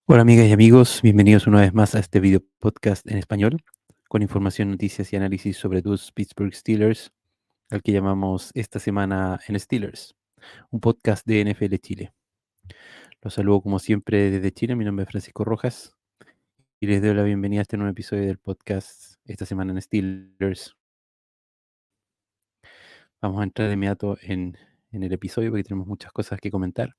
Hola amigas y amigos, bienvenidos una vez más a este video podcast en español con información, noticias y análisis sobre tus Pittsburgh Steelers, al que llamamos esta semana en Steelers, un podcast de NFL Chile. Los saludo como siempre desde Chile, mi nombre es Francisco Rojas y les doy la bienvenida a este nuevo episodio del podcast esta semana en Steelers. Vamos a entrar de inmediato en el episodio porque tenemos muchas cosas que comentar.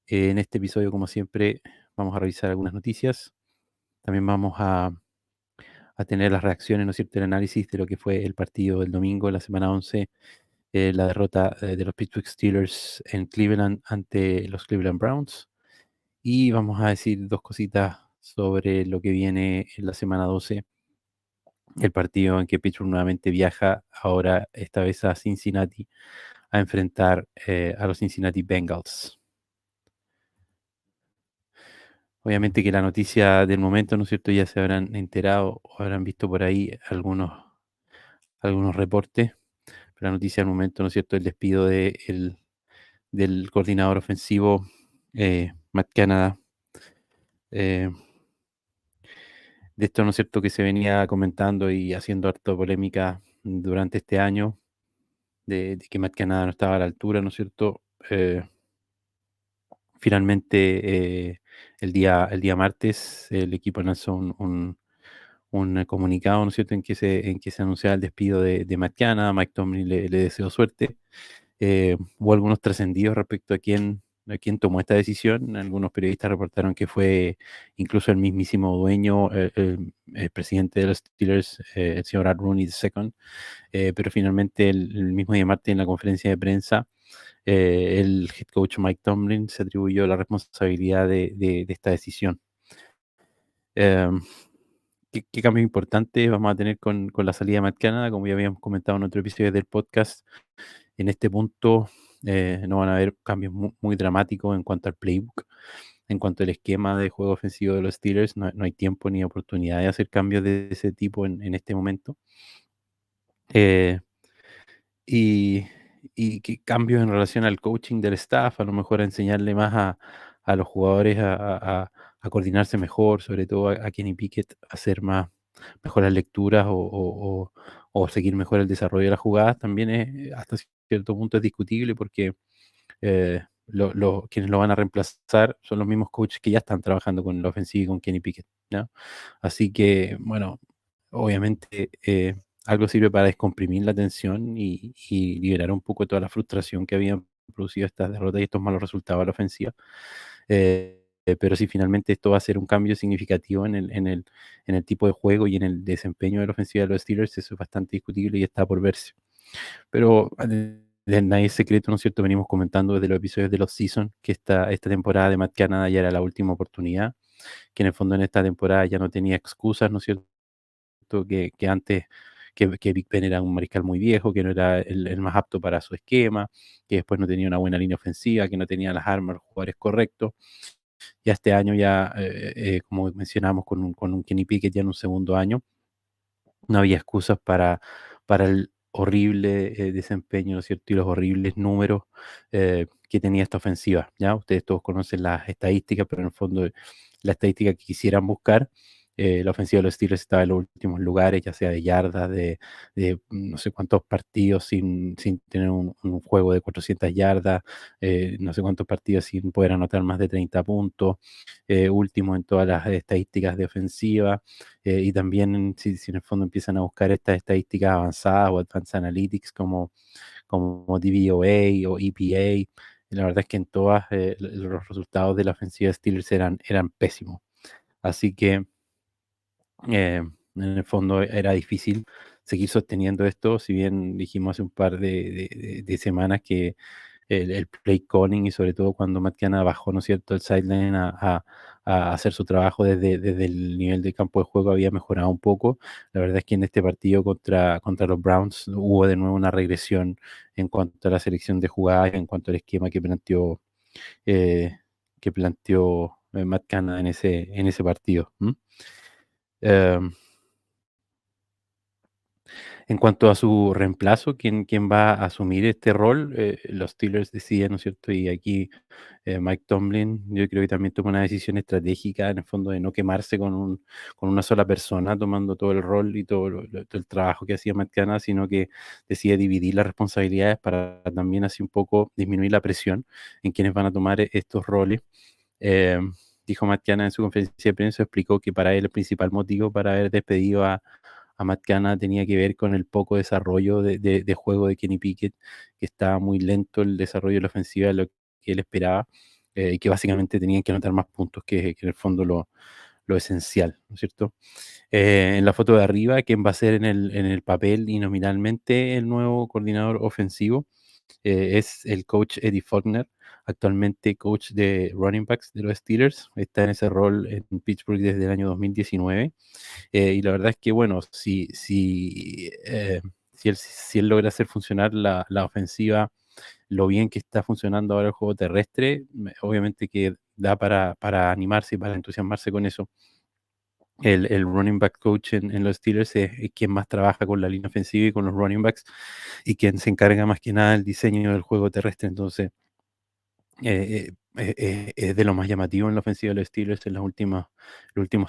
En este episodio, como siempre, vamos a revisar algunas noticias. También vamos a tener las reacciones, ¿no es cierto?, el análisis de lo que fue el partido del domingo, la semana 11, la derrota de los Pittsburgh Steelers en Cleveland ante los Cleveland Browns. Y vamos a decir dos cositas sobre lo que viene en la semana 12, el partido en que Pittsburgh nuevamente viaja, ahora esta vez a Cincinnati, a enfrentar a los Cincinnati Bengals. Obviamente que la noticia del momento, ¿no es cierto?, ya se habrán enterado o habrán visto por ahí algunos reportes. La noticia del momento, ¿no es cierto?, el despido del coordinador ofensivo, Matt Canada. Eh, de esto, ¿no es cierto?, que se venía comentando y haciendo harta polémica durante este año, de que Matt Canada no estaba a la altura, ¿no es cierto? Eh, Finalmente, el día martes, el equipo lanzó un comunicado, ¿no es cierto?, en que se anunciaba el despido de Matt Canada. Mike Tomlin le deseó suerte. Hubo algunos trascendidos respecto a quién tomó esta decisión. Algunos periodistas reportaron que fue incluso el mismísimo dueño, el presidente de los Steelers, el señor Art Rooney II, pero finalmente el mismo día martes en la conferencia de prensa, el head coach Mike Tomlin se atribuyó la responsabilidad de esta decisión. Em, ¿qué cambios importantes vamos a tener con la salida de Matt Canada? Como ya habíamos comentado en otro episodio del podcast, en este punto no van a haber cambios muy dramáticos en cuanto al playbook, en cuanto al esquema de juego ofensivo de los Steelers. No hay tiempo ni oportunidad de hacer cambios de ese tipo en este momento. Eh, y, y qué cambios en relación al coaching del staff, a lo mejor a enseñarle más a los jugadores a coordinarse mejor, sobre todo a Kenny Pickett, a hacer mejores lecturas o seguir mejor el desarrollo de las jugadas, también hasta cierto punto es discutible porque quienes lo van a reemplazar son los mismos coaches que ya están trabajando con la ofensiva y con Kenny Pickett, ¿no? Así que, bueno, obviamente algo sirve para descomprimir la tensión y liberar un poco toda la frustración que habían producido estas derrotas y estos malos resultados a la ofensiva. Pero si finalmente esto va a ser un cambio significativo en el tipo de juego y en el desempeño de la ofensiva de los Steelers, eso es bastante discutible y está por verse. Pero de nadie es secreto, ¿no es cierto? Venimos comentando desde los episodios de los season que esta temporada de Matt Canada ya era la última oportunidad, que en el fondo en esta temporada ya no tenía excusas, ¿no es cierto? Que antes, que Big Ben era un mariscal muy viejo, que no era el más apto para su esquema, que después no tenía una buena línea ofensiva, que no tenía las armas, los jugadores correctos. Ya este año, ya, como mencionamos, con un Kenny Pickett ya en un segundo año, no había excusas para el horrible desempeño, ¿no es cierto? Y los horribles números que tenía esta ofensiva, ¿ya? Ustedes todos conocen las estadísticas, pero en el fondo la estadística que quisieran buscar, la ofensiva de los Steelers estaba en los últimos lugares, ya sea de yardas, de no sé cuántos partidos sin tener un juego de 400 yardas, no sé cuántos partidos sin poder anotar más de 30 puntos, último en todas las estadísticas de ofensiva. Y también si en el fondo empiezan a buscar estas estadísticas avanzadas o Advanced Analytics como DVOA o EPA, la verdad es que en todas los resultados de la ofensiva de Steelers eran pésimos. Así que en el fondo era difícil seguir sosteniendo esto, si bien dijimos hace un par de semanas que el play calling y sobre todo cuando Matt Canada bajó, ¿no es cierto?, el sideline a hacer su trabajo desde el nivel de campo de juego había mejorado un poco. La verdad es que en este partido contra los Browns hubo de nuevo una regresión en cuanto a la selección de jugadas, en cuanto al esquema eh, que planteó Matt Canada en ese partido. Em, En cuanto a su reemplazo, quién va a asumir este rol, los Steelers deciden, ¿no es cierto? Y aquí Mike Tomlin, yo creo que también toma una decisión estratégica, en el fondo, de no quemarse con una sola persona tomando todo el rol y todo el trabajo que hacía Matt Canada, sino que decide dividir las responsabilidades para también así un poco disminuir la presión en quienes van a tomar estos roles. Eh, Dijo Matt Canada en su conferencia de prensa, explicó que para él el principal motivo para haber despedido a Matt Canada tenía que ver con el poco desarrollo de juego de Kenny Pickett, que estaba muy lento el desarrollo de la ofensiva de lo que él esperaba, y que básicamente tenían que anotar más puntos, que en el fondo lo esencial, ¿no es cierto? En la foto de arriba, quién va a ser en el papel y nominalmente el nuevo coordinador ofensivo, es el coach Eddie Faulkner, actualmente coach de running backs de los Steelers. Está en ese rol en Pittsburgh desde el año 2019. Y la verdad es que, bueno, si él logra hacer funcionar la ofensiva, lo bien que está funcionando ahora el juego terrestre, obviamente que da para animarse y para entusiasmarse con eso. El running back coach en los Steelers es quien más trabaja con la línea ofensiva y con los running backs y quien se encarga más que nada del diseño del juego terrestre. Entonces, es de lo más llamativo en la ofensiva de los Steelers en los últimos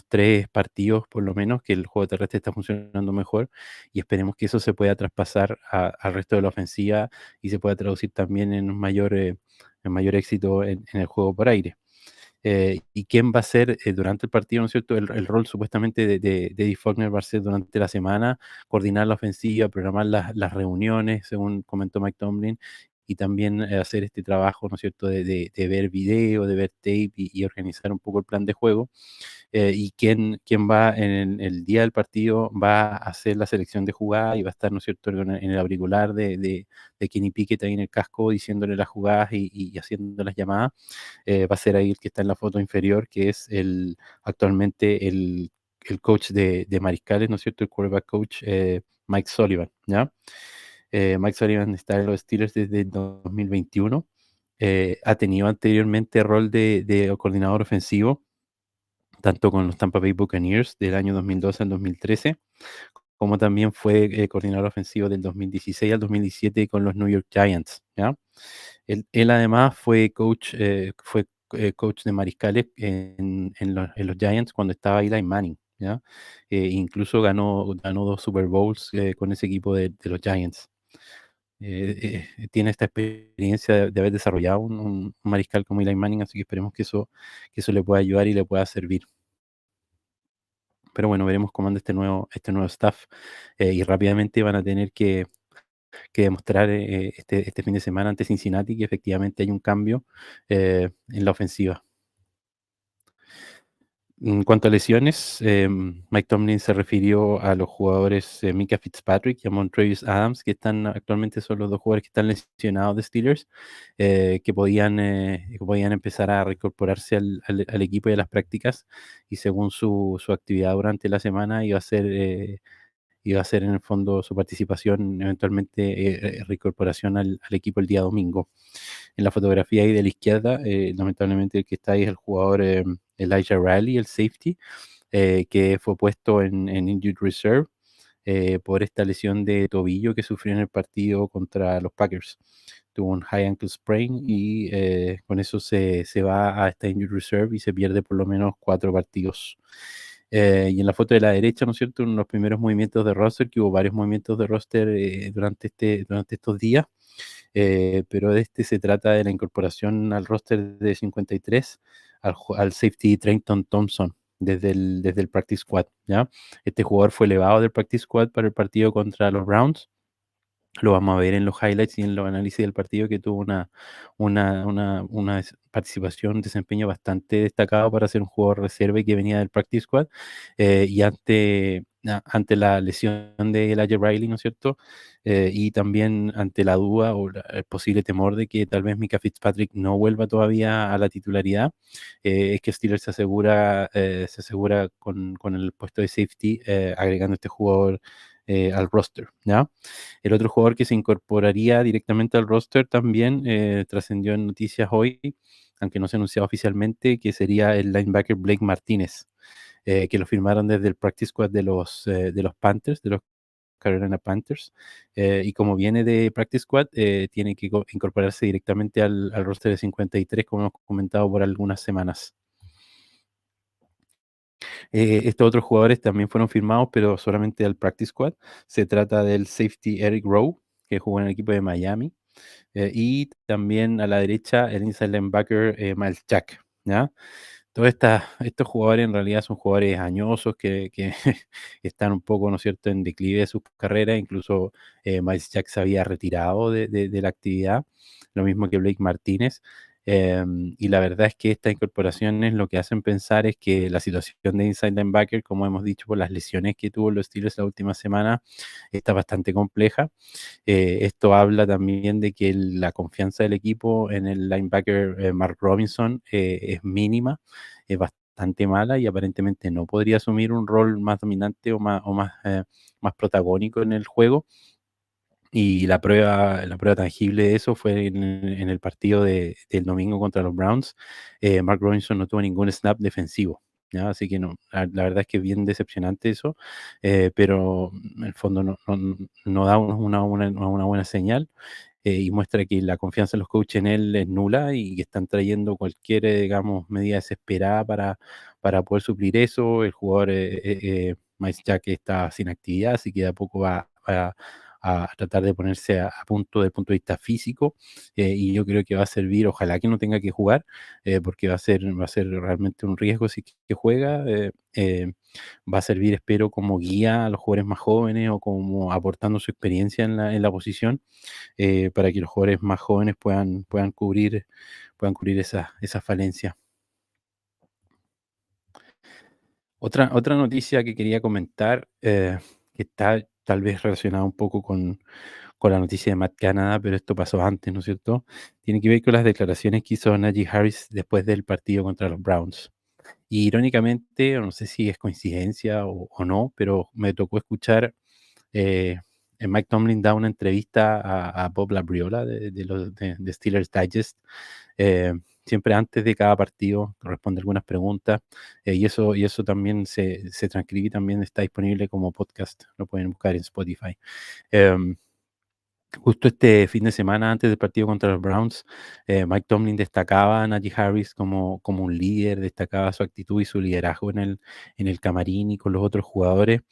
3 partidos, por lo menos, que el juego terrestre está funcionando mejor, y esperemos que eso se pueda traspasar al resto de la ofensiva y se pueda traducir también en mayor éxito en el juego por aire. ¿Y quién va a ser durante el partido, no es cierto? El rol supuestamente de Eddie Faulkner va a ser durante la semana, coordinar la ofensiva, programar las reuniones, según comentó Mike Tomlin, y también hacer este trabajo, ¿no es cierto?, de ver video, de ver tape y organizar un poco el plan de juego. Y quién va en el día del partido va a hacer la selección de jugada y va a estar, ¿no es cierto?, en el auricular de Kenny Pickett ahí en el casco diciéndole las jugadas y haciendo las llamadas. Va a ser ahí el que está en la foto inferior, que es actualmente el coach de mariscales, ¿no es cierto? El quarterback coach, Mike Sullivan, ¿ya? Mike Sullivan está en los Steelers desde el 2021. Ha tenido anteriormente rol de coordinador ofensivo, tanto con los Tampa Bay Buccaneers del año 2012 al 2013, como también fue coordinador ofensivo del 2016 al 2017 con los New York Giants, ¿ya? Él además fue coach de mariscales en los Giants cuando estaba Eli Manning, ¿ya? Incluso ganó 2 Super Bowls con ese equipo de los Giants. Tiene esta experiencia de haber desarrollado un mariscal como Eli Manning, así que esperemos que eso le pueda ayudar y le pueda servir. Pero bueno, veremos cómo anda este nuevo staff, y rápidamente van a tener que demostrar este fin de semana ante Cincinnati que efectivamente hay un cambio en la ofensiva. En cuanto a lesiones, Mike Tomlin se refirió a los jugadores Micah Fitzpatrick y a Montravius Adams, que actualmente son los dos jugadores que están lesionados de Steelers, que podían empezar a reincorporarse al equipo y a las prácticas, y según su actividad durante la semana iba a ser en el fondo su participación, eventualmente reincorporación al equipo el día domingo. En la fotografía ahí de la izquierda, lamentablemente el que está ahí es el jugador Elijah Riley, el safety, que fue puesto en Injured Reserve por esta lesión de tobillo que sufrió en el partido contra los Packers. Tuvo un high ankle sprain y con eso se va a esta Injured Reserve y se pierde por lo menos 4 partidos. Y en la foto de la derecha, ¿no es cierto?, en los primeros movimientos de roster, que hubo varios movimientos de roster durante estos días, pero de este se trata de la incorporación al roster de 53 al safety Trenton Thompson desde el practice squad, ¿ya? Este jugador fue elevado del practice squad para el partido contra los Browns. Lo vamos a ver en los highlights y en los análisis del partido, que tuvo una participación, un desempeño bastante destacado para ser un jugador reserva y que venía del practice squad. Y ante la lesión de Elijah Riley, ¿no es cierto? Y también ante la duda o el posible temor de que tal vez Micah Fitzpatrick no vuelva todavía a la titularidad, es que Steelers se asegura con el puesto de safety, agregando este jugador al roster, ¿ya? El otro jugador que se incorporaría directamente al roster también trascendió en noticias hoy, aunque no se ha anunciado oficialmente, que sería el linebacker Blake Martínez, que lo firmaron desde el practice squad de los Panthers, de los Carolina Panthers, y como viene de Practice Squad, tiene que incorporarse directamente al roster de 53, como hemos comentado por algunas semanas. Estos otros jugadores también fueron firmados, pero solamente al Practice Squad. Se trata del safety Eric Rowe, que jugó en el equipo de Miami, y también a la derecha el inside linebacker Miles Jack, ¿ya? Todos estos jugadores en realidad son jugadores añosos que están un poco, ¿no es cierto?, en declive de sus carreras. Incluso Miles Jack se había retirado de la actividad, lo mismo que Blake Martínez. Y la verdad es que estas incorporaciones lo que hacen pensar es que la situación de inside linebacker, como hemos dicho, por las lesiones que tuvo los Steelers la última semana, está bastante compleja. Esto habla también de que la confianza del equipo en el linebacker Mark Robinson es mínima, es bastante mala y aparentemente no podría asumir un rol más dominante más protagónico en el juego. Y la prueba tangible de eso fue en el partido del domingo contra los Browns. Mark Robinson no tuvo ningún snap defensivo, ¿ya? Así que no, la verdad es que es bien decepcionante eso, pero en el fondo no da una buena señal, y muestra que la confianza en los coaches en él es nula y que están trayendo cualquier, digamos, medida desesperada para poder suplir eso. El jugador Miles Jack está sin actividad, así que de a poco va a tratar de ponerse a punto desde el punto de vista físico, y yo creo que va a servir, ojalá que no tenga que jugar, porque va a ser realmente un riesgo si que juega. Va a servir, espero, como guía a los jugadores más jóvenes o como aportando su experiencia en la posición, para que los jugadores más jóvenes puedan cubrir esa falencia. Otra noticia que quería comentar, que está tal vez relacionada un poco con la noticia de Matt Canada, pero esto pasó antes, ¿no es cierto? Tiene que ver con las declaraciones que hizo Najee Harris después del partido contra los Browns. Y irónicamente, o no sé si es coincidencia o no, pero me tocó escuchar, eh, Mike Tomlin da una entrevista a Bob Labriola de Steelers Digest, siempre antes de cada partido, responde algunas preguntas, y eso también se transcribe y también está disponible como podcast, lo pueden buscar en Spotify. Em, Justo este fin de semana, antes del partido contra los Browns, Mike Tomlin destacaba a Najee Harris como un líder, destacaba su actitud y su liderazgo en el camarín y con los otros jugadores,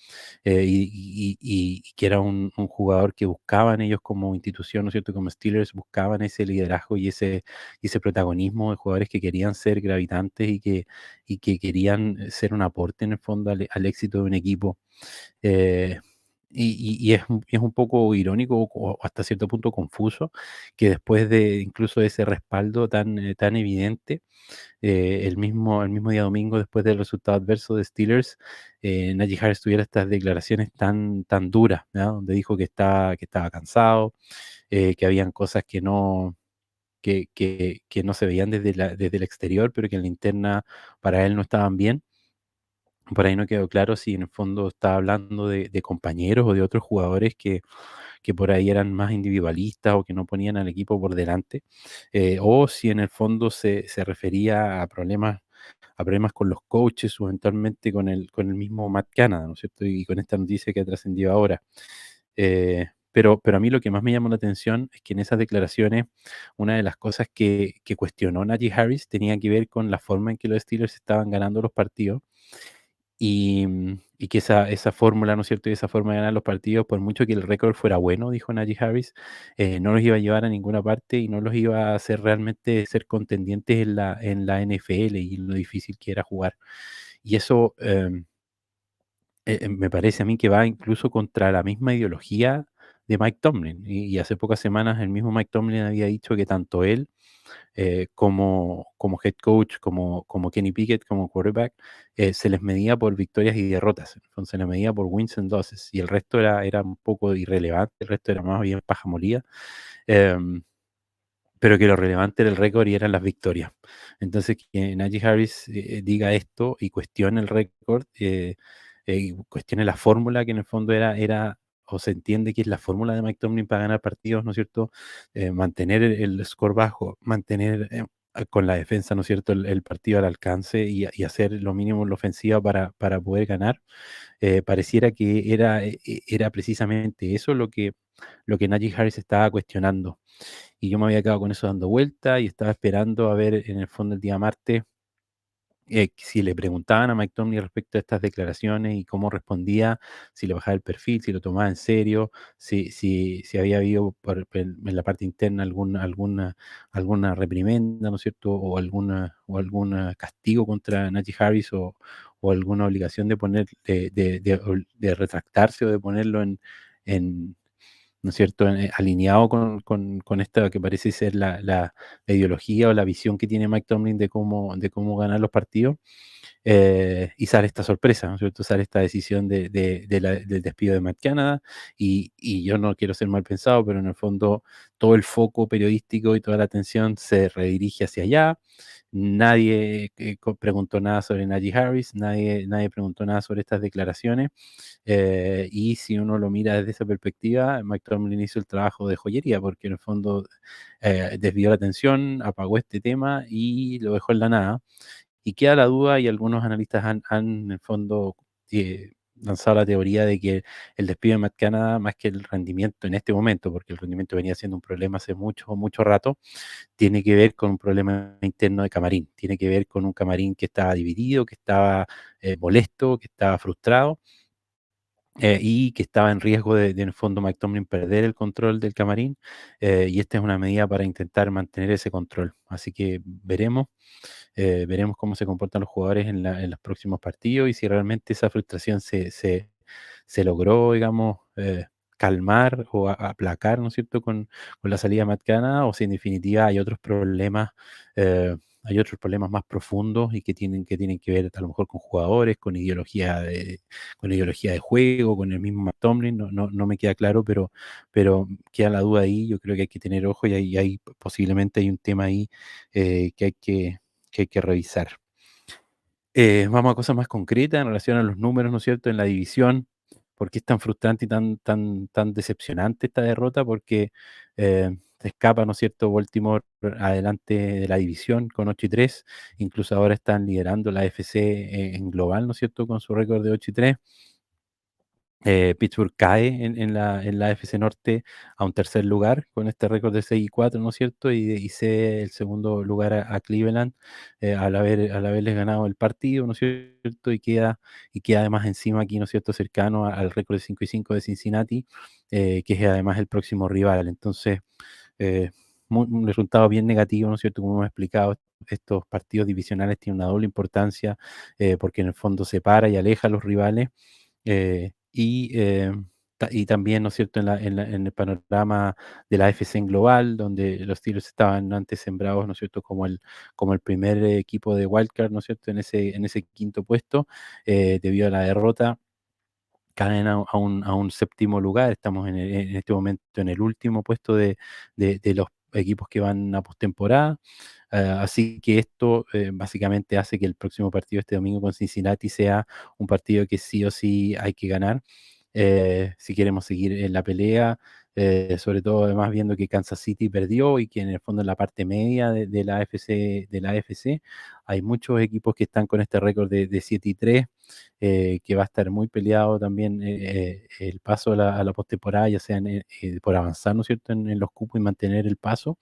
y que era un jugador que buscaban ellos como institución, ¿no es cierto? Como Steelers, buscaban ese liderazgo y ese protagonismo de jugadores que querían ser gravitantes y que querían ser un aporte en el fondo al éxito de un equipo. Eh, y es un poco irónico o hasta cierto punto confuso que después de incluso de ese respaldo tan evidente, el mismo día domingo, después del resultado adverso de Steelers, Najee Harris tuviera estas declaraciones tan duras, ¿ya? Donde dijo que estaba cansado, que habían cosas que no se veían desde el exterior, pero que en la interna para él no estaban bien. Por ahí no quedó claro si en el fondo estaba hablando de compañeros o de otros jugadores que por ahí eran más individualistas o que no ponían al equipo por delante, o si en el fondo se refería a problemas con los coaches o eventualmente con el mismo Matt Canada, ¿no es cierto? Y con esta noticia que ha trascendido ahora. Pero a mí lo que más me llamó la atención es que en esas declaraciones, una de las cosas que cuestionó Najee Harris tenía que ver con la forma en que los Steelers estaban ganando los partidos y que esa fórmula, ¿no es cierto? Y esa forma de ganar los partidos, por mucho que el récord fuera bueno, dijo Najee Harris, no los iba a llevar a ninguna parte y no los iba a hacer realmente ser contendientes en la NFL y lo difícil que era jugar. Y eso, me parece a mí que va incluso contra la misma ideología de Mike Tomlin. Y hace pocas semanas el mismo Mike Tomlin había dicho que tanto él como head coach, como Kenny Pickett, como quarterback, se les medía por victorias y derrotas. Entonces se les medía por wins and losses y el resto era un poco irrelevante, el resto era más bien paja molida. em, pero que lo relevante era el récord y eran las victorias. Entonces, que Najee Harris diga esto y cuestione el récord, y cuestione la fórmula que en el fondo era o se entiende que es la fórmula de Mike Tomlin para ganar partidos, ¿no es cierto? Mantener el score bajo, mantener con la defensa, ¿no es cierto?, el partido al alcance y hacer lo mínimo en la ofensiva para poder ganar. Pareciera que era precisamente eso lo que Najee Harris estaba cuestionando. Y yo me había quedado con eso dando vuelta y estaba esperando a ver en el fondo el día martes si le preguntaban a Mike Tomlin respecto a estas declaraciones y cómo respondía, si le bajaba el perfil, si lo tomaba en serio, si había habido en la parte interna alguna reprimenda, ¿no es cierto? O algún castigo contra Najee Harris o alguna obligación de poner, de retractarse o de ponerlo en, ¿no es cierto?, alineado con esta que parece ser la ideología o la visión que tiene Mike Tomlin de cómo ganar los partidos. Y sale esta sorpresa, ¿no es cierto? Sale esta decisión del despido de Matt Canada y yo no quiero ser mal pensado, pero en el fondo todo el foco periodístico y toda la atención se redirige hacia allá. Nadie preguntó nada sobre Najee Harris, nadie preguntó nada sobre estas declaraciones. Y si uno lo mira desde esa perspectiva, Mike Tomlin hizo el trabajo de joyería, porque en el fondo desvió la atención, apagó este tema y lo dejó en la nada. Y queda la duda, y algunos analistas han en el fondo lanzado la teoría de que el despido de Matt Canada, más que el rendimiento en este momento, porque el rendimiento venía siendo un problema hace mucho, mucho rato, tiene que ver con un problema interno de camarín, tiene que ver con un camarín que estaba dividido, que estaba molesto, que estaba frustrado, y que estaba en riesgo en el fondo Mike Tomlin perder el control del camarín, y esta es una medida para intentar mantener ese control. Así que veremos cómo se comportan los jugadores en los próximos partidos y si realmente esa frustración se logró, digamos, calmar o aplacar, ¿no es cierto?, con la salida de Matt Canada, o si en definitiva eh, hay otros problemas más profundos y que tienen que ver a lo mejor con jugadores, con ideología de juego, con el mismo Matt Tomlin. No me queda claro, pero queda la duda ahí. Yo creo que hay que tener ojo y posiblemente hay un tema ahí que hay que revisar. Vamos a cosas más concretas en relación a los números, ¿no es cierto?, en la división. ¿Por qué es tan frustrante y tan decepcionante esta derrota? Porque se escapa, ¿no es cierto?, Baltimore adelante de la división con 8-3. Incluso ahora están liderando la AFC en global, ¿no es cierto?, con su récord de 8-3. Pittsburgh cae en la AFC Norte a un tercer lugar con este récord de 6-4, ¿no es cierto? Y cede el segundo lugar a Cleveland, al haberles ganado el partido, ¿no es cierto? Y queda además encima aquí, ¿no es cierto?, cercano al récord de 5-5 de Cincinnati, que es además el próximo rival. Entonces, eh, un resultado bien negativo, ¿no es cierto? Como hemos explicado, estos partidos divisionales tienen una doble importancia, porque en el fondo separa y aleja a los rivales, y también, ¿no es cierto?, en el panorama de la AFC en global, donde los Steelers estaban antes sembrados, ¿no es cierto?, como el primer equipo de wildcard, ¿no es cierto?, en ese quinto puesto. Debido a la derrota, caen a un séptimo lugar. Estamos en este momento en el último puesto de los equipos que van a postemporada. Así que esto básicamente hace que el próximo partido este domingo con Cincinnati sea un partido que sí o sí hay que ganar, si queremos seguir en la pelea. Sobre todo además viendo que Kansas City perdió y que en el fondo en la parte media de la AFC hay muchos equipos que están con este récord de 7-3, que va a estar muy peleado también el paso a la postemporada, ya sea por avanzar, ¿no es cierto?, en los cupos y mantener el paso,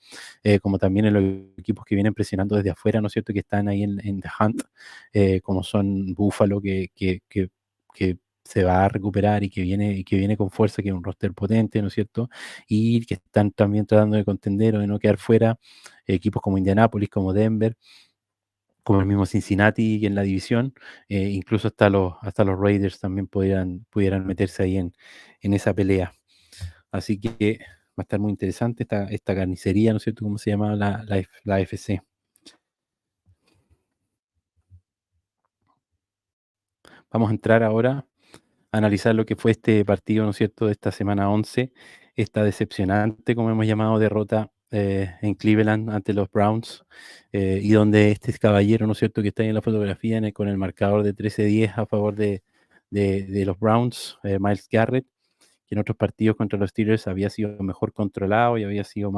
como también en los equipos que vienen presionando desde afuera, ¿no es cierto?, que están ahí en The Hunt, como son Buffalo, que se va a recuperar y que viene con fuerza, que es un roster potente, ¿no es cierto?, y que están también tratando de contender o de no quedar fuera, equipos como Indianapolis, como Denver, como el mismo Cincinnati en la división. Incluso hasta los Raiders también pudieran meterse ahí en esa pelea. Así que va a estar muy interesante esta carnicería, ¿no es cierto?, como se llama la AFC. Vamos a entrar ahora a analizar lo que fue este partido, ¿no es cierto?, de esta semana 11, esta decepcionante, como hemos llamado, derrota en Cleveland ante los Browns, y donde este caballero, ¿no es cierto?, que está ahí en la fotografía con el marcador de 13-10 a favor de los Browns, Myles Garrett, que en otros partidos contra los Steelers había sido mejor controlado y había sido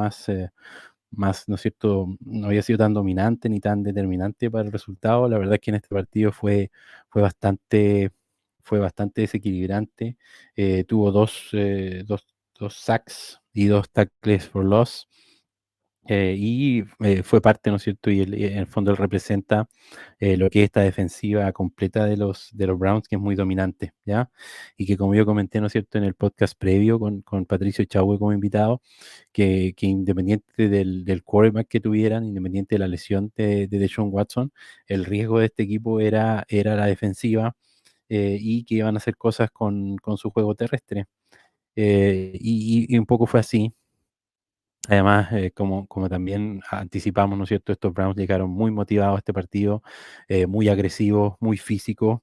más, ¿no es cierto?, no había sido tan dominante ni tan determinante para el resultado. La verdad es que en este partido fue bastante, fue bastante desequilibrante. Tuvo dos sacks y dos tackles for loss. Fue parte, ¿no es cierto? Y en el fondo él representa lo que es esta defensiva completa de los Browns, que es muy dominante, ¿ya? Y que como yo comenté, ¿no es cierto?, en el podcast previo con Patricio Chahue como invitado, que independiente del quarterback que tuvieran, independiente de la lesión de Deshaun Watson, el riesgo de este equipo era la defensiva, y que iban a hacer cosas con su juego terrestre. Y un poco fue así. Además, como también anticipamos, ¿no es cierto? Estos Browns llegaron muy motivados a este partido, muy agresivos, muy físicos,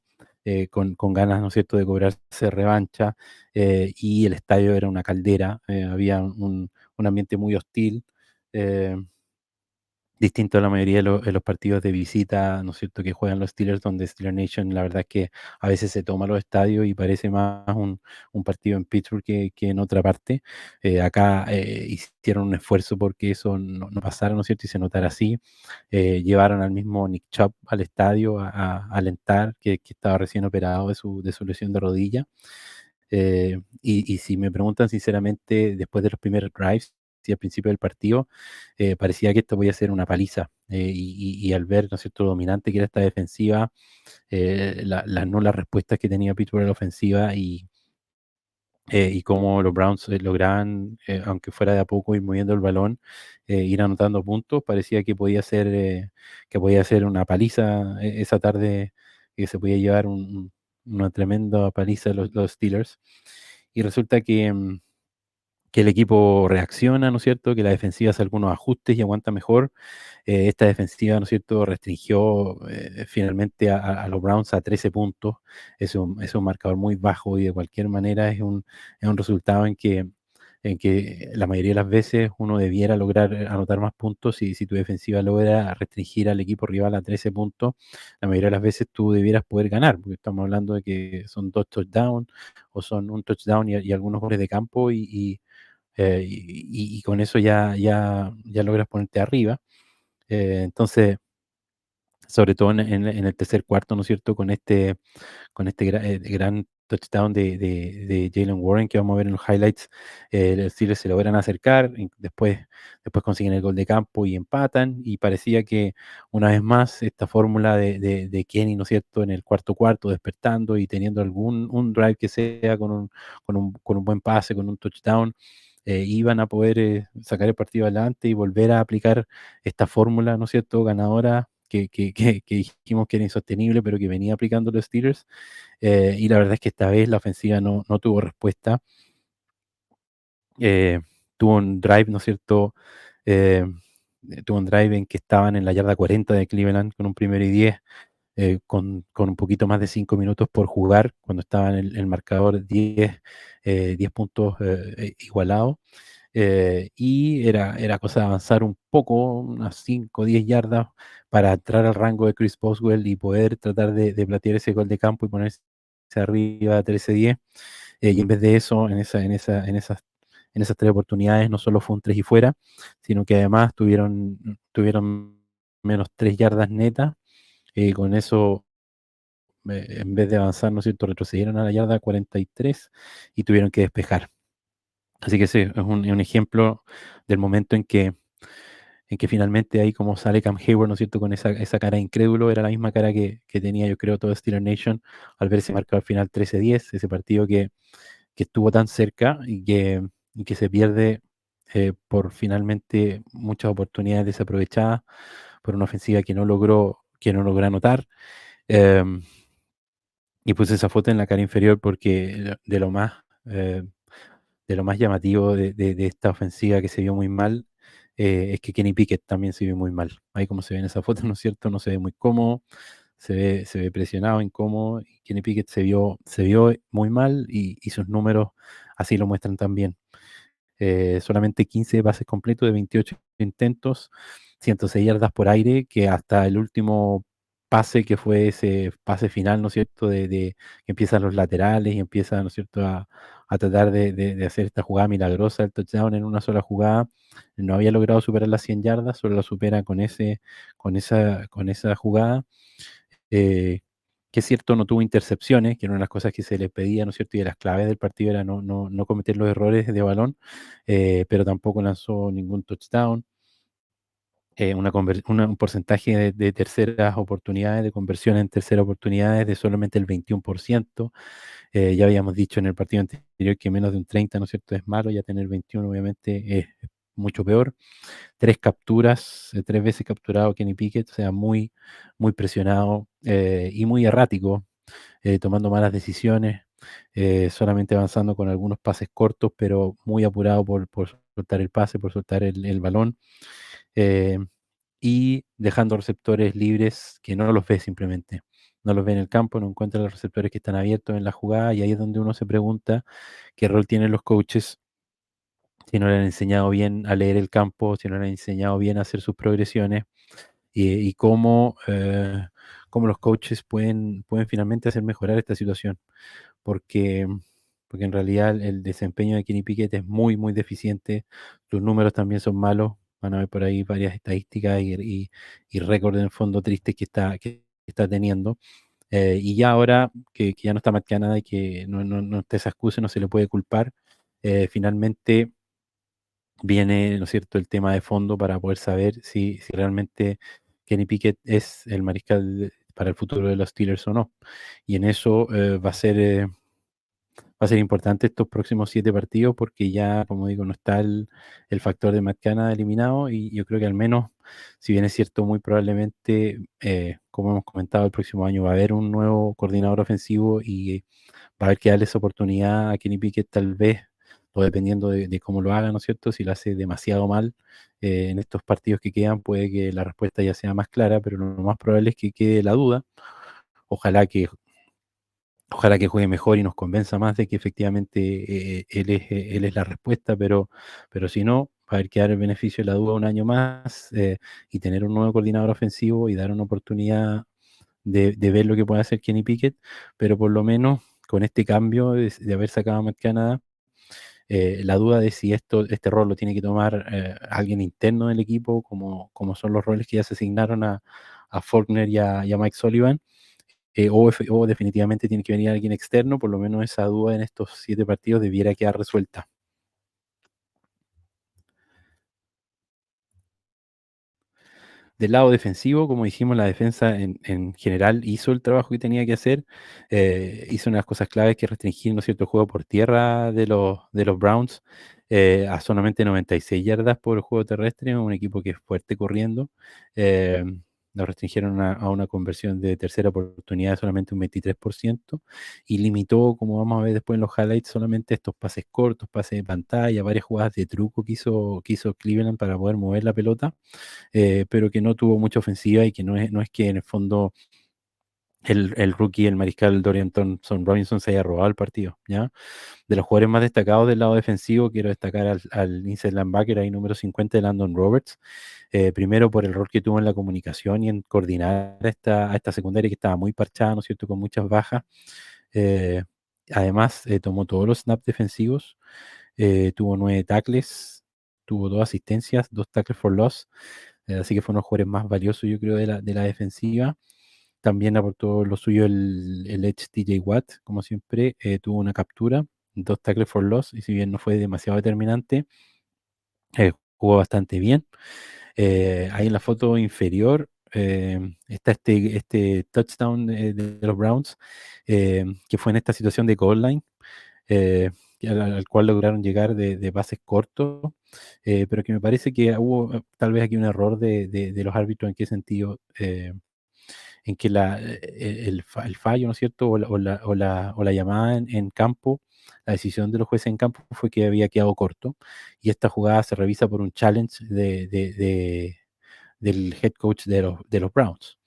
con ganas, ¿no es cierto?, de cobrarse revancha, y el estadio era una caldera, había un ambiente muy hostil. eh, Distinto a la mayoría de los partidos de visita, ¿no es cierto?, que juegan los Steelers, donde Steeler Nation, la verdad es que a veces se toma los estadios y parece más un partido en Pittsburgh que en otra parte. Acá hicieron un esfuerzo porque eso no pasara, ¿no es cierto?, y se notara así. Llevaron al mismo Nick Chubb al estadio a alentar, que estaba recién operado de su lesión de rodilla. Y si me preguntan sinceramente, después de los primeros drives y al principio del partido, parecía que esto podía ser una paliza. Y al ver, ¿no es cierto?, lo dominante que era esta defensiva, las nulas respuestas que tenía Pittsburgh en la ofensiva y cómo los Browns lograban, aunque fuera de a poco, ir moviendo el balón, ir anotando puntos, parecía que podía ser una paliza esa tarde, que se podía llevar una tremenda paliza los Steelers. Y resulta que el equipo reacciona, ¿no es cierto? Que la defensiva hace algunos ajustes y aguanta mejor. Esta defensiva, ¿no es cierto?, restringió finalmente a los Browns a 13 puntos. Es un marcador muy bajo y de cualquier manera es un resultado en que la mayoría de las veces uno debiera lograr anotar más puntos. Y si tu defensiva logra restringir al equipo rival a 13 puntos, la mayoría de las veces tú debieras poder ganar, porque estamos hablando de que son dos touchdowns o son un touchdown y algunos goles de campo, y con eso ya logras ponerte arriba. Entonces, sobre todo en el tercer cuarto, ¿no es cierto? Con este gran touchdown de Jalen Warren, que vamos a ver en los highlights, los Steelers se logran acercar, y después consiguen el gol de campo y empatan, y parecía que una vez más esta fórmula de Kenny, ¿no es cierto?, en el cuarto cuarto, despertando y teniendo un drive que sea con un buen pase, con un touchdown, iban a poder sacar el partido adelante y volver a aplicar esta fórmula, ¿no es cierto?, ganadora que dijimos que era insostenible, pero que venía aplicando los Steelers. Y la verdad es que esta vez la ofensiva no tuvo respuesta. Eh, Tuvo un drive, ¿no es cierto? Eh, Tuvo un drive en que estaban en la yarda 40 de Cleveland con un 1º y 10, con un poquito más de 5 minutos por jugar, cuando estaba en el marcador 10 puntos igualado. Y era cosa de avanzar un poco, unas 5 o 10 yardas, para entrar al rango de Chris Boswell y poder tratar de platear ese gol de campo y ponerse arriba 13-10. Y en vez de eso, en esas tres oportunidades, no solo fue un 3 y fuera, sino que además tuvieron menos 3 yardas netas. Con eso, en vez de avanzar, ¿no es cierto?, retrocedieron a la yarda 43 y tuvieron que despejar. Así que sí, es un ejemplo del momento en que finalmente ahí, como sale Cam Hayward, ¿no es cierto?, con esa cara de incrédulo. Era la misma cara que tenía, yo creo, todo Steeler Nation al verse marcado al final 13-10, ese partido que estuvo tan cerca y que se pierde por finalmente muchas oportunidades desaprovechadas por una ofensiva que no logró anotar. Em, y puse esa foto en la cara inferior porque eh, de lo más llamativo de esta ofensiva, que se vio muy mal, es que Kenny Pickett también se vio muy mal. Ahí, como se ve en esa foto, ¿no es cierto?, no se ve muy cómodo, se ve presionado, incómodo, y Kenny Pickett se vio muy mal, y sus números así lo muestran también. Solamente 15 pases completos de 28 intentos, 106 yardas por aire, que hasta el último pase, que fue ese pase final, ¿no es cierto?, que empiezan los laterales y empieza, ¿no es cierto?, a tratar de hacer esta jugada milagrosa del touchdown en una sola jugada. No había logrado superar las 100 yardas, solo la supera con esa jugada. eh, que es cierto, no tuvo intercepciones, que era una de las cosas que se le pedía, ¿no es cierto? Y de las claves del partido era no cometer los errores de balón, pero tampoco lanzó ningún touchdown. Un porcentaje de terceras oportunidades, de conversión en terceras oportunidades de solamente el 21%. Ya habíamos dicho en el partido anterior que menos de un 30, ¿no es cierto? Es malo, ya tener 21 obviamente es mucho peor. Tres capturas, tres veces capturado Kenny Pickett, o sea, muy, muy presionado y muy errático, tomando malas decisiones, solamente avanzando con algunos pases cortos, pero muy apurado por soltar el pase, por soltar el balón. eh, y dejando receptores libres que no los ve simplemente. No los ve en el campo, no encuentra los receptores que están abiertos en la jugada y ahí es donde uno se pregunta qué rol tienen los coaches, si no le han enseñado bien a leer el campo, si no le han enseñado bien a hacer sus progresiones y cómo los coaches pueden finalmente hacer mejorar esta situación. Porque, porque en realidad el desempeño de Kenny Pickett es muy, muy deficiente. Sus números también son malos. Van a ver por ahí varias estadísticas y récords en el fondo tristes que está teniendo. Y ya ahora que ya no está Matt Canada y que no está esa excusa, no se le puede culpar, finalmente viene, ¿no es cierto?, el tema de fondo para poder saber si realmente Kenny Pickett es el mariscal para el futuro de los Steelers o no. Y en eso va a ser importante estos próximos 7 partidos porque ya, como digo, no está el factor de Matt Canada eliminado y yo creo que al menos, si bien es cierto, muy probablemente, como hemos comentado, el próximo año va a haber un nuevo coordinador ofensivo y va a haber que darle esa oportunidad a Kenny Pickett tal vez, o dependiendo de cómo lo haga, ¿no es cierto? Si lo hace demasiado mal en estos partidos que quedan, puede que la respuesta ya sea más clara, pero lo más probable es que quede la duda. Ojalá que Ojalá que juegue mejor y nos convenza más de que efectivamente él es la respuesta, pero si no, va a haber que dar el beneficio de la duda un año más y tener un nuevo coordinador ofensivo y dar una oportunidad de ver lo que puede hacer Kenny Pickett, pero por lo menos con este cambio de haber sacado a Matt Canada, la duda de si este rol lo tiene que tomar alguien interno del equipo, como son los roles que ya se asignaron a Faulkner y a Mike Sullivan, o definitivamente tiene que venir alguien externo, por lo menos esa duda en estos 7 partidos debiera quedar resuelta. Del lado defensivo, como dijimos, la defensa en general hizo el trabajo que tenía que hacer. Hizo unas cosas claves que restringir, ¿no es cierto?, el juego por tierra de los Browns a solamente 96 yardas por juego terrestre, un equipo que es fuerte corriendo. Eh, lo restringieron a una conversión de tercera oportunidad de solamente un 23% y limitó, como vamos a ver después en los highlights, solamente estos pases cortos, pases de pantalla, varias jugadas de truco que hizo Cleveland para poder mover la pelota, pero que no tuvo mucha ofensiva y que no es que en el fondo el rookie, el mariscal Dorian Thompson Robinson se haya robado el partido, ¿ya? De los jugadores más destacados del lado defensivo, quiero destacar al inside linebacker ahí número 50 de Landon Roberts, primero por el rol que tuvo en la comunicación y en coordinar a esta secundaria que estaba muy parchada, ¿no es cierto?, con muchas bajas. Eh, Además, tomó todos los snaps defensivos, tuvo 9 tackles, tuvo 2 asistencias, 2 tackles for loss, así que fue uno de los jugadores más valiosos, yo creo, de la defensiva. También aportó lo suyo el Edge TJ Watt, como siempre, tuvo una captura, 2 tackles for loss, y si bien no fue demasiado determinante, jugó bastante bien. Ahí en la foto inferior está este touchdown de los Browns, que fue en esta situación de goal line, al cual lograron llegar de pases cortos, pero que me parece que hubo tal vez aquí un error de los árbitros. ¿En qué sentido? En que el fallo, ¿no es cierto? O la llamada en campo, la decisión de los jueces en campo fue que había quedado corto y esta jugada se revisa por un challenge del head coach de los Browns.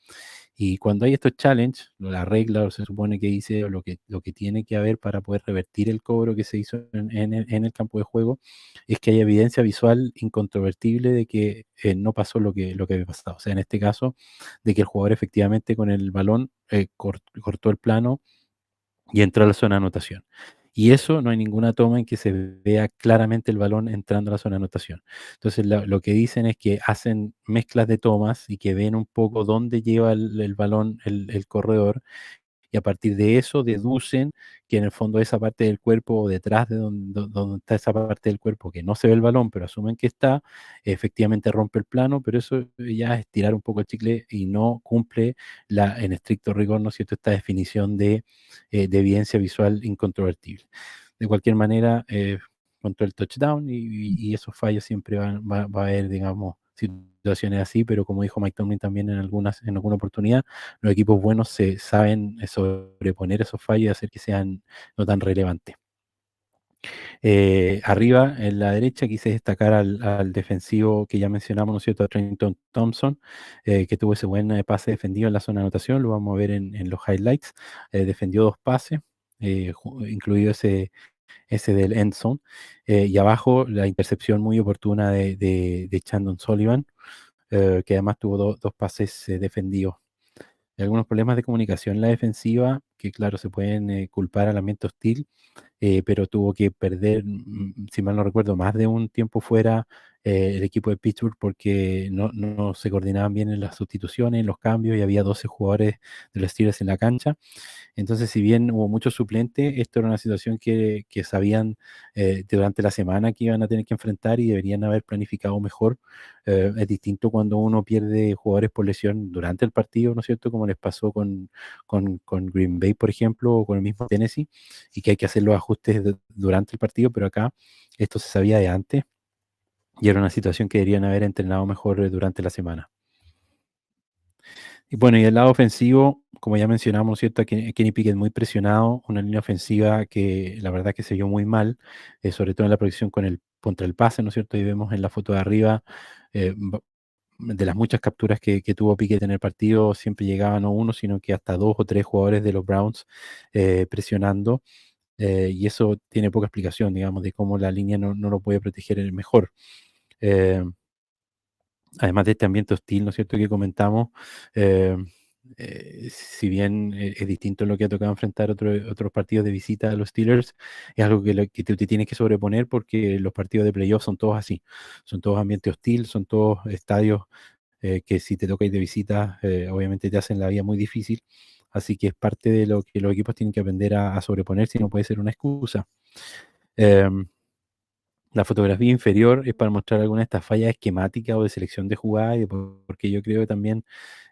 Y cuando hay estos challenges, la regla se supone que dice, o lo que tiene que haber para poder revertir el cobro que se hizo en el campo de juego, es que hay evidencia visual incontrovertible de que no pasó lo que había pasado. O sea, en este caso, de que el jugador efectivamente con el balón cortó el plano y entró a la zona de anotación. Y eso no hay ninguna toma en que se vea claramente el balón entrando a la zona de anotación. Entonces lo que dicen es que hacen mezclas de tomas y que ven un poco dónde lleva el balón el corredor y a partir de eso deducen que en el fondo esa parte del cuerpo o detrás de donde está esa parte del cuerpo que no se ve el balón, pero asumen que está, efectivamente rompe el plano, pero eso ya es tirar un poco el chicle y no cumple en estricto rigor, ¿no es cierto?, esta definición de evidencia visual incontrovertible. De cualquier manera, contra el touchdown y esos fallos siempre va a haber, digamos, situaciones así, pero como dijo Mike Tomlin también en alguna oportunidad, los equipos buenos se saben sobreponer esos fallos y hacer que sean no tan relevantes. Arriba, en la derecha, quise destacar al defensivo que ya mencionamos, ¿no es cierto?, a Trenton Thompson, que tuvo ese buen pase defendido en la zona de anotación, lo vamos a ver en los highlights. Defendió dos pases, incluido ese del end zone. Y abajo la intercepción muy oportuna de Chandon Sullivan, que además tuvo dos pases defendidos. Hay algunos problemas de comunicación en la defensiva, que claro, se pueden culpar al ambiente hostil, pero tuvo que perder, si mal no recuerdo, más de un tiempo fuera el equipo de Pittsburgh porque no se coordinaban bien en las sustituciones, en los cambios, y había 12 jugadores de los Steelers en la cancha. Entonces, si bien hubo muchos suplentes, esto era una situación que sabían durante la semana que iban a tener que enfrentar y deberían haber planificado mejor. Es distinto cuando uno pierde jugadores por lesión durante el partido, ¿no es cierto? Como les pasó con Green Bay, por ejemplo, o con el mismo Tennessee, y que hay que hacer los ajustes durante el partido, pero acá esto se sabía de antes y era una situación que deberían haber entrenado mejor durante la semana. Y bueno, y el lado ofensivo, como ya mencionamos, ¿no es cierto? Kenny Pickett muy presionado, una línea ofensiva que la verdad que se vio muy mal, sobre todo en la protección contra el pase, ¿no es cierto? Y vemos en la foto de arriba, de las muchas capturas que tuvo Pickett en el partido, siempre llegaban no uno, sino que hasta dos o tres jugadores de los Browns presionando, y eso tiene poca explicación, digamos, de cómo la línea no lo puede proteger mejor. Eh, Además de este ambiente hostil, ¿no es cierto?, que comentamos, eh, si bien es distinto en lo que ha tocado enfrentar otros partidos de visita a los Steelers, es algo que te tienes que sobreponer porque los partidos de playoff son todos así, son todos ambiente hostil, son todos estadios que si te toca ir de visita, obviamente te hacen la vida muy difícil, así que es parte de lo que los equipos tienen que aprender a sobreponerse y no puede ser una excusa. Em, la fotografía inferior es para mostrar alguna de estas fallas esquemáticas o de selección de jugadas, porque yo creo que también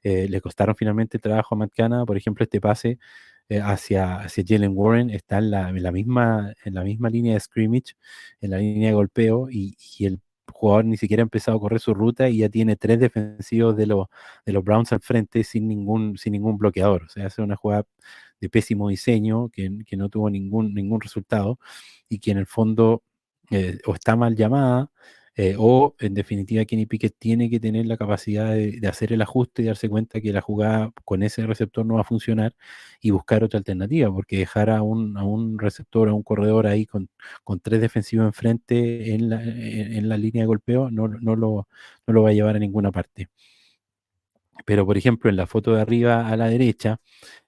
le costaron finalmente el trabajo a Matt Canada. Por ejemplo, este pase hacia Jalen Warren está en la misma línea de scrimmage, en la línea de golpeo, y el jugador ni siquiera ha empezado a correr su ruta y ya tiene tres defensivos de los Browns al frente sin ningún bloqueador. O sea, es una jugada de pésimo diseño que no tuvo ningún resultado y que en el fondo o está mal llamada, o en definitiva Kenny Pickett tiene que tener la capacidad de hacer el ajuste y darse cuenta que la jugada con ese receptor no va a funcionar y buscar otra alternativa, porque dejar a un receptor, a un corredor ahí con tres defensivos enfrente en la línea de golpeo no lo va a llevar a ninguna parte. Pero, por ejemplo, en la foto de arriba a la derecha,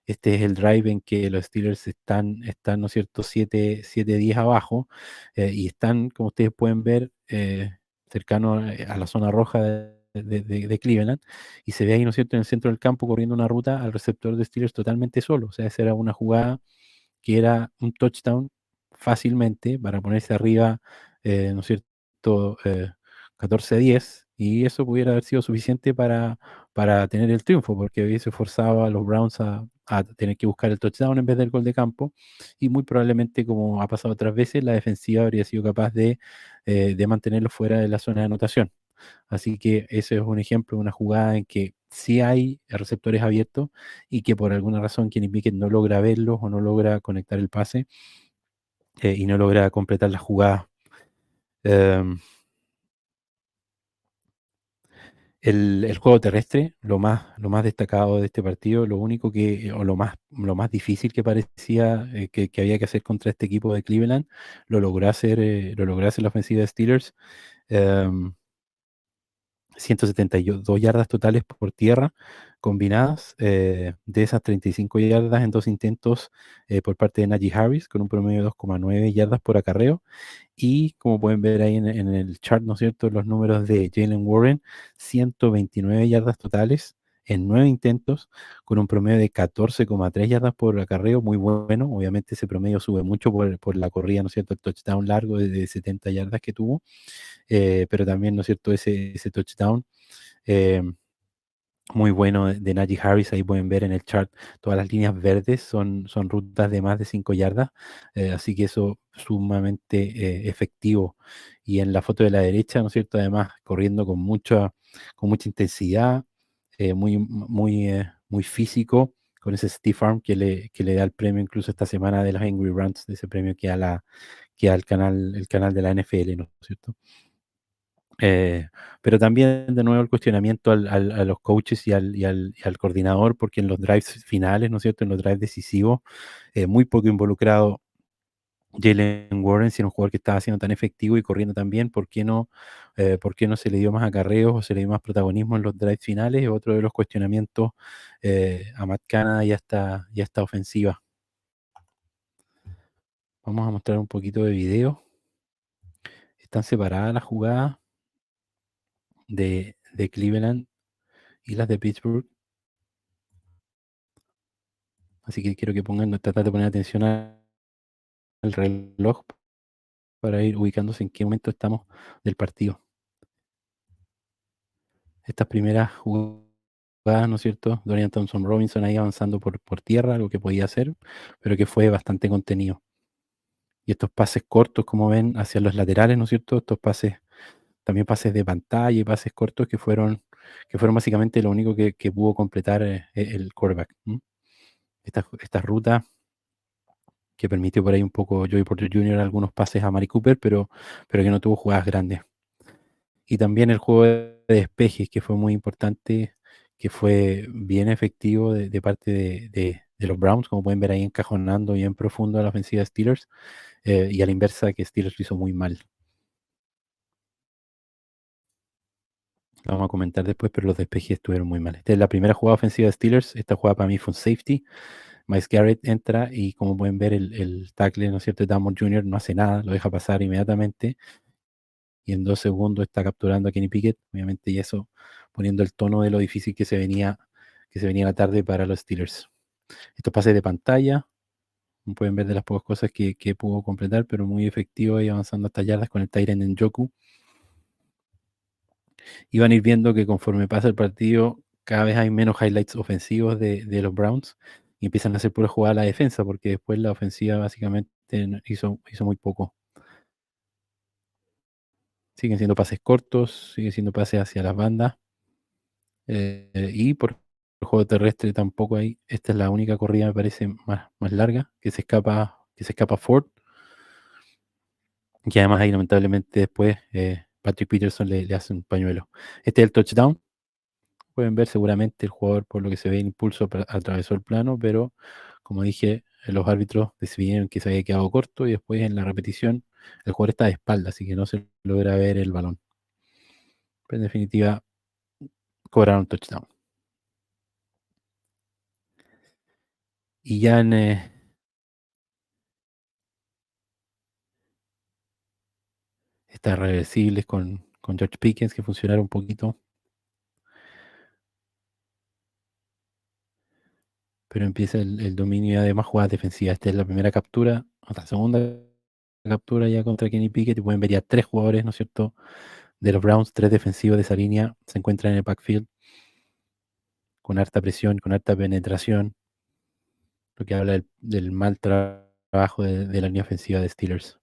este es el drive en que los Steelers están, ¿no es cierto?, 7-10 abajo, y están, como ustedes pueden ver, cercano a la zona roja de Cleveland, y se ve ahí, ¿no es cierto?, en el centro del campo corriendo una ruta al receptor de Steelers totalmente solo. O sea, esa era una jugada que era un touchdown fácilmente para ponerse arriba, ¿no es cierto?, 14-10, y eso pudiera haber sido suficiente para tener el triunfo, porque hubiese forzado a los Browns a tener que buscar el touchdown en vez del gol de campo, y muy probablemente, como ha pasado otras veces, la defensiva habría sido capaz de mantenerlo fuera de la zona de anotación. Así que ese es un ejemplo de una jugada en que sí hay receptores abiertos y que por alguna razón Kenny Pickett no logra verlos o no logra conectar el pase, y no logra completar la jugada. Em, el juego terrestre, lo más destacado de este partido, lo único o lo más difícil que parecía que había que hacer contra este equipo de Cleveland, lo logró hacer la ofensiva de Steelers. em, 172 yardas totales por tierra, combinadas, de esas 35 yardas en dos intentos por parte de Najee Harris, con un promedio de 2,9 yardas por acarreo. Y como pueden ver ahí en el chart, ¿no es cierto?, los números de Jalen Warren, 129 yardas totales en 9 intentos, con un promedio de 14,3 yardas por acarreo, muy bueno. Obviamente ese promedio sube mucho por la corrida, ¿no es cierto?, el touchdown largo de 70 yardas que tuvo, pero también, ¿no es cierto?, ese touchdown. eh, Muy bueno de Najee Harris, ahí pueden ver en el chart todas las líneas verdes son rutas de más de 5 yardas, así que eso sumamente efectivo. Y en la foto de la derecha, ¿no es cierto? Además, corriendo con mucha intensidad, muy físico, con ese stiff arm que le da el premio incluso esta semana de los Angry Runs, de ese premio que da el canal de la NFL, ¿no es cierto? Eh, pero también, de nuevo, el cuestionamiento a los coaches y al coordinador, porque en los drives finales, ¿no es cierto?, en los drives decisivos, muy poco involucrado Jalen Warren, si era un jugador que estaba siendo tan efectivo y corriendo tan bien, ¿por qué no se le dio más acarreos o se le dio más protagonismo en los drives finales? Es otro de los cuestionamientos a Matt Canada y a esta ofensiva. Vamos a mostrar un poquito de video. Están separadas las jugadas de Cleveland y las de Pittsburgh. Así que quiero que tratar de poner atención al reloj para ir ubicándose en qué momento estamos del partido. Estas primeras jugadas, ¿no es cierto? Dorian Thompson Robinson ahí avanzando por tierra, algo que podía hacer, pero que fue bastante contenido. Y estos pases cortos, como ven, hacia los laterales, ¿no es cierto? Estos pases, también pases de pantalla y pases cortos que fueron básicamente lo único que pudo completar el quarterback. Esta ruta que permitió por ahí un poco Joey Porter Jr. algunos pases a Mari Cooper, pero que no tuvo jugadas grandes. Y también el juego de despejes, que fue muy importante, que fue bien efectivo de parte de los Browns, como pueden ver ahí encajonando bien profundo a la ofensiva de Steelers, y a la inversa que Steelers lo hizo muy mal. Lo vamos a comentar después, pero los despejes estuvieron muy mal. Esta es la primera jugada ofensiva de Steelers. Esta jugada para mí fue un safety. Miles Garrett entra y, como pueden ver, el tackle, ¿no es cierto?, de Damon Jr. no hace nada, lo deja pasar inmediatamente y en 2 segundos está capturando a Kenny Pickett, obviamente, y eso poniendo el tono de lo difícil que se venía la tarde para los Steelers. Estos pases de pantalla, como pueden ver, de las pocas cosas que pudo completar, pero muy efectivo y avanzando hasta yardas con el Tyrant en Joku. Y van a ir viendo que conforme pasa el partido, cada vez hay menos highlights ofensivos de los Browns y empiezan a hacer pura jugada a la defensa, porque después la ofensiva básicamente hizo muy poco. Siguen siendo pases cortos, siguen siendo pases hacia las bandas. Y por el juego terrestre tampoco hay. Esta es la única corrida, me parece, más larga, que se escapa Ford. Y además ahí, lamentablemente, después Patrick Peterson le hace un pañuelo. Este es el touchdown. Pueden ver, seguramente el jugador, por lo que se ve, el impulso atravesó el plano, pero como dije, los árbitros decidieron que se había quedado corto y después en la repetición el jugador está de espalda, así que no se logra ver el balón. Pero en definitiva, cobraron touchdown. Y ya en estas reversibles con George Pickens que funcionaron un poquito, pero empieza el dominio ya de más jugadas defensivas. Esta es la primera captura, la segunda captura ya contra Kenny Pickett, y pueden ver ya 3 jugadores, ¿no es cierto?, de los Browns, 3 defensivos de esa línea, se encuentran en el backfield con harta presión, con harta penetración, lo que habla del mal trabajo de la línea ofensiva de Steelers.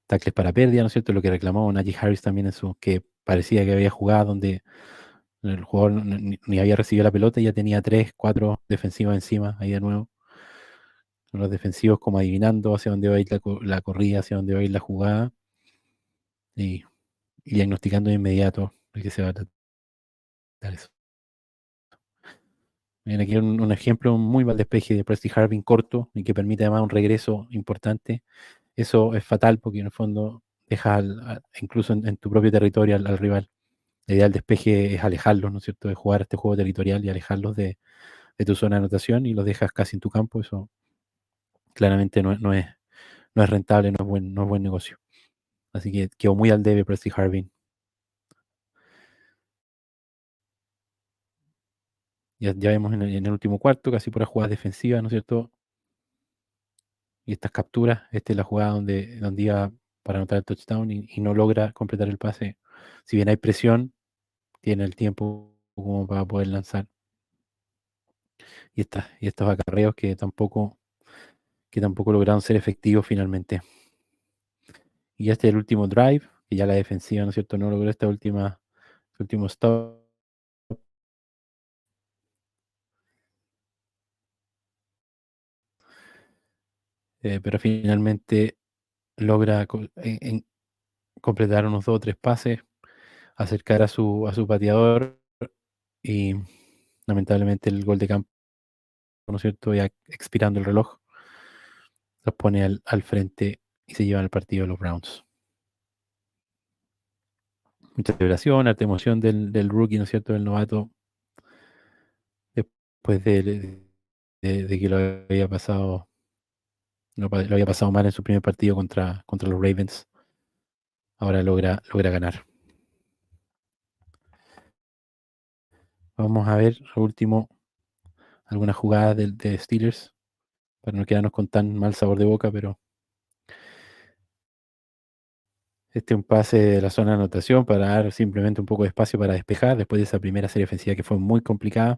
Tackles para pérdida, ¿no es cierto?, lo que reclamó Najee Harris también, eso que parecía que había jugado donde el jugador ni había recibido la pelota y ya tenía 3, 4 defensivos encima, ahí de nuevo. Los defensivos como adivinando hacia dónde va a ir la corrida, hacia dónde va a ir la jugada, y, y diagnosticando de inmediato de qué se va a tratar eso. Miren, aquí un ejemplo, un muy mal despeje de Presty Harvin corto y que permite además un regreso importante. Eso es fatal porque en el fondo deja incluso en tu propio territorio al rival. La idea del despeje es alejarlos, ¿no es cierto? De jugar este juego territorial y alejarlos de tu zona de anotación y los dejas casi en tu campo. Eso claramente no es rentable, no es buen negocio. Así que quedó muy al debe Percy Harvin. Ya vemos en el último cuarto, casi puras jugadas defensivas, ¿no es cierto? Y estas capturas, esta es la jugada donde iba para anotar el touchdown y no logra completar el pase. Si bien hay presión, tiene el tiempo como para poder lanzar. Y estos acarreos que tampoco lograron ser efectivos finalmente. Y este es el último drive, que ya la defensiva, ¿no es cierto?, no logró este último stop, pero finalmente logra completar unos dos o tres pases, acercar a su pateador y lamentablemente el gol de campo, ¿no es cierto?, ya expirando el reloj, los pone al frente y se llevan el partido los Browns. Mucha celebración, harta emoción del rookie, ¿no es cierto?, del novato, después de que lo había pasado mal en su primer partido contra los Ravens. Ahora logra ganar. Vamos a ver, al último, algunas jugadas de Steelers, para no quedarnos con tan mal sabor de boca, pero este es un pase de la zona de anotación para dar simplemente un poco de espacio para despejar después de esa primera serie ofensiva que fue muy complicada,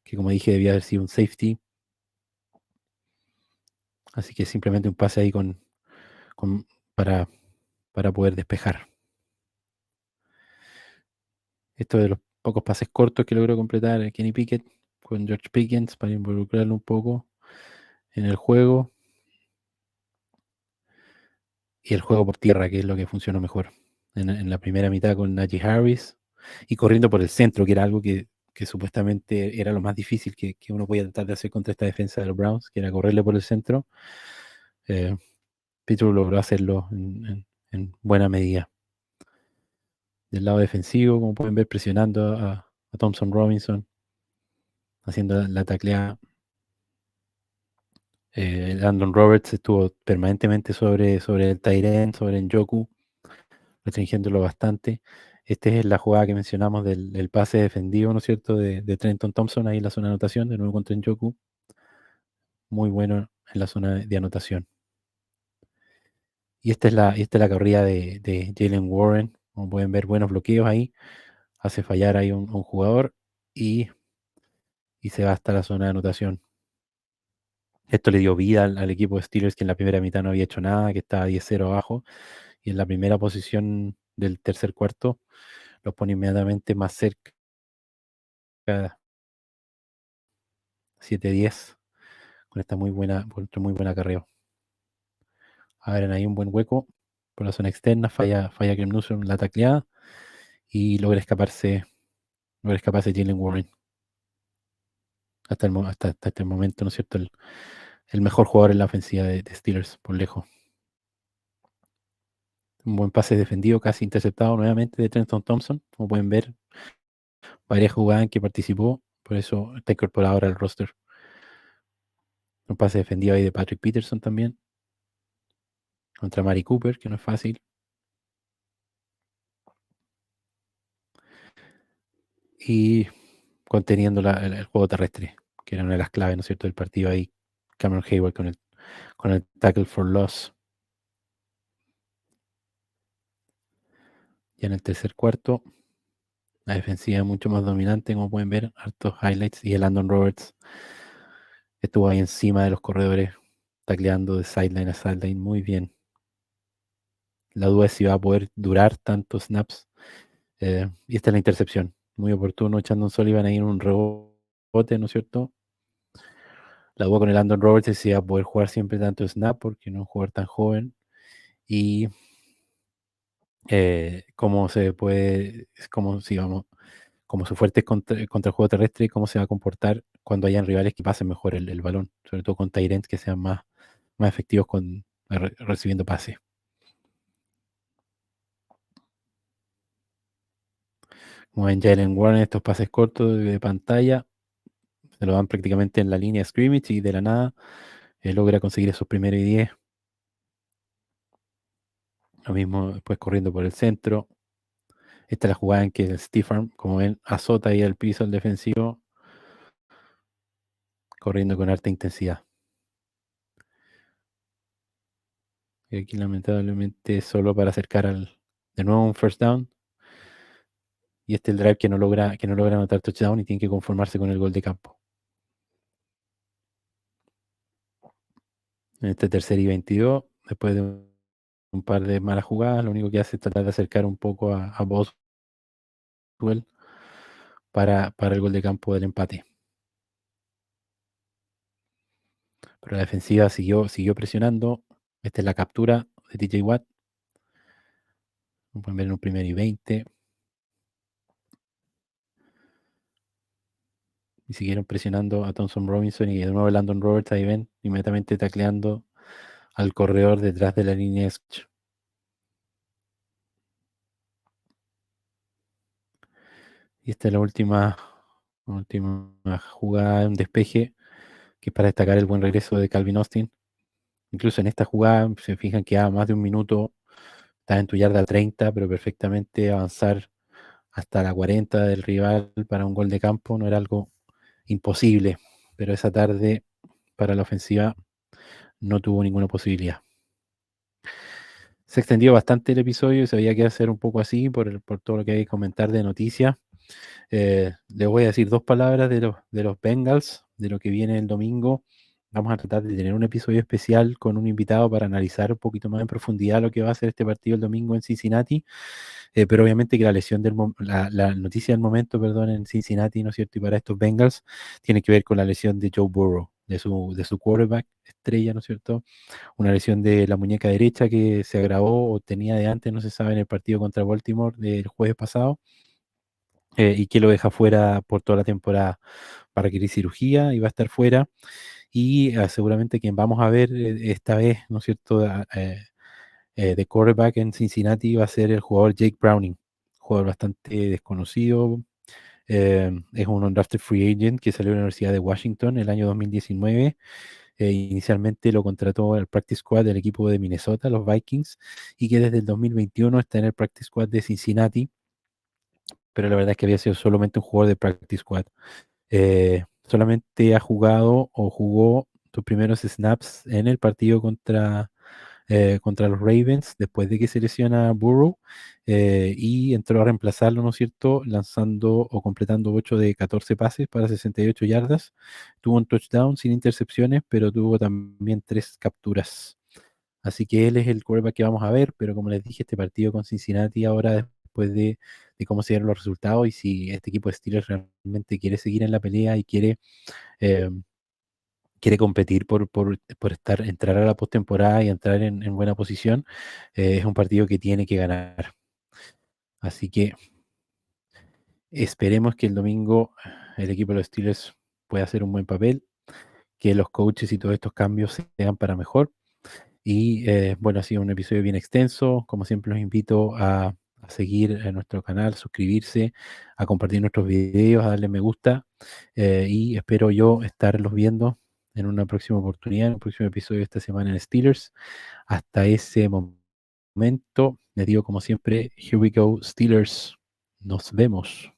que como dije debía haber sido un safety. Así que simplemente un pase ahí con- para, para poder despejar. Esto de los pocos pases cortos que logró completar Kenny Pickett con George Pickens para involucrarlo un poco en el juego y el juego por tierra, que es lo que funcionó mejor. En la primera mitad con Najee Harris y corriendo por el centro, que era algo que supuestamente era lo más difícil que uno podía tratar de hacer contra esta defensa de los Browns, que era correrle por el centro. Eh, Pittsburgh logró hacerlo en buena medida. Del lado defensivo, como pueden ver, presionando a Thompson Robinson, haciendo la tacleada. Landon Roberts estuvo permanentemente sobre el tight end, sobre Njoku, restringiéndolo bastante. Esta es la jugada que mencionamos del pase defendido, ¿no es cierto?, de Trenton Thompson ahí en la zona de anotación, de nuevo contra Njoku. Muy bueno en la zona de anotación. Y esta es la corrida de Jalen Warren. Como pueden ver, buenos bloqueos ahí. Hace fallar ahí un jugador y, y se va hasta la zona de anotación. Esto le dio vida al equipo de Steelers, que en la primera mitad no había hecho nada, que estaba 10-0 abajo. Y en la primera posición del tercer cuarto los pone inmediatamente más cerca, 7-10, con esta muy buena carrera. Abren ahí un buen hueco por la zona externa, falla Cam Newton la tacleada y logra escaparse Jalen Warren. Hasta este momento, ¿no es cierto? El mejor jugador en la ofensiva de Steelers, por lejos. Un buen pase defendido, casi interceptado nuevamente de Trenton Thompson. Como pueden ver, varias jugadas en que participó, por eso está incorporado ahora al roster. Un pase defendido ahí de Patrick Peterson también, contra Mari Cooper, que no es fácil. Y conteniendo el juego terrestre, que era una de las claves, ¿no es cierto?, del partido ahí. Cameron Hayward con el tackle for loss. Ya en el tercer cuarto, la defensiva mucho más dominante, como pueden ver, hartos highlights. Y el Landon Roberts estuvo ahí encima de los corredores, tacleando de sideline a sideline muy bien. La duda es si va a poder durar tantos snaps. Y esta es la intercepción. Muy oportuno, Chandon Sullivan ahí en un rebote, ¿no es cierto? La duda con el Landon Roberts es si va a poder jugar siempre tanto snap, porque no es un jugador tan joven. Y cómo se puede, es como si vamos, como su fuerte es contra el juego terrestre, cómo se va a comportar cuando hayan rivales que pasen mejor el balón, sobre todo con Tyrants que sean más efectivos recibiendo pases. Como en Jalen Warren, estos pases cortos de pantalla, se lo dan prácticamente en la línea de scrimmage y de la nada logra conseguir esos primeros y 10. Lo mismo después corriendo por el centro. Esta es la jugada en que el stiff arm, como ven, azota ahí al piso el defensivo, corriendo con alta intensidad. Y aquí lamentablemente solo para acercar de nuevo un first down. Y este es el drive que no logra anotar touchdown y tiene que conformarse con el gol de campo. En este tercer y 22, después de un par de malas jugadas, lo único que hace es tratar de acercar un poco a Boswell para el gol de campo del empate. Pero la defensiva siguió presionando. Esta es la captura de TJ Watt. Lo pueden ver en un primer y 20. Y siguieron presionando a Thompson Robinson y de nuevo Landon Roberts, ahí ven, inmediatamente tacleando al corredor detrás de la línea de scrimmage. Y esta es la última jugada, un despeje, que es para destacar el buen regreso de Calvin Austin. Incluso en esta jugada, se fijan que a más de un minuto, estás en tu yarda 30, pero perfectamente avanzar hasta la 40 del rival para un gol de campo no era algo imposible. Pero esa tarde, para la ofensiva, no tuvo ninguna posibilidad. Se extendió bastante el episodio y sabía que iba a ser un poco así por todo lo que hay que comentar de noticias. Les voy a decir dos palabras de los Bengals, de lo que viene el domingo. Vamos a tratar de tener un episodio especial con un invitado para analizar un poquito más en profundidad lo que va a ser este partido el domingo en Cincinnati. Pero obviamente que la noticia del momento, perdón, en Cincinnati, ¿no es cierto? Y para estos Bengals tiene que ver con la lesión de Joe Burrow, de su quarterback estrella, ¿no es cierto? Una lesión de la muñeca derecha que se agravó o tenía de antes, no se sabe, en el partido contra Baltimore del jueves pasado, y que lo deja fuera por toda la temporada para requerir cirugía y va a estar fuera. Y seguramente quien vamos a ver esta vez, ¿no es cierto?, de quarterback en Cincinnati va a ser el jugador Jake Browning, jugador bastante desconocido. Es un undrafted free agent que salió de la Universidad de Washington el año 2019. Inicialmente lo contrató el practice squad del equipo de Minnesota, los Vikings, y que desde el 2021 está en el practice squad de Cincinnati, pero la verdad es que había sido solamente un jugador de practice squad. Solamente ha jugado o jugó sus primeros snaps en el partido contra los Ravens después de que se lesiona Burrow, y entró a reemplazarlo, ¿no es cierto?, lanzando o completando 8 de 14 pases para 68 yardas. Tuvo un touchdown sin intercepciones, pero tuvo también 3 capturas. Así que él es el quarterback que vamos a ver, pero como les dije, este partido con Cincinnati ahora, después de cómo se dieron los resultados y si este equipo de Steelers realmente quiere seguir en la pelea y eh, quiere competir por entrar a la postemporada y entrar en buena posición, es un partido que tiene que ganar. Así que esperemos que el domingo el equipo de los Steelers pueda hacer un buen papel, que los coaches y todos estos cambios sean para mejor. Y bueno, ha sido un episodio bien extenso. Como siempre, los invito a seguir en nuestro canal, suscribirse, a compartir nuestros videos, a darle me gusta. Y espero yo estarlos viendo en una próxima oportunidad, en un próximo episodio de esta semana en Steelers. Hasta ese momento, les digo como siempre, here we go, Steelers. Nos vemos.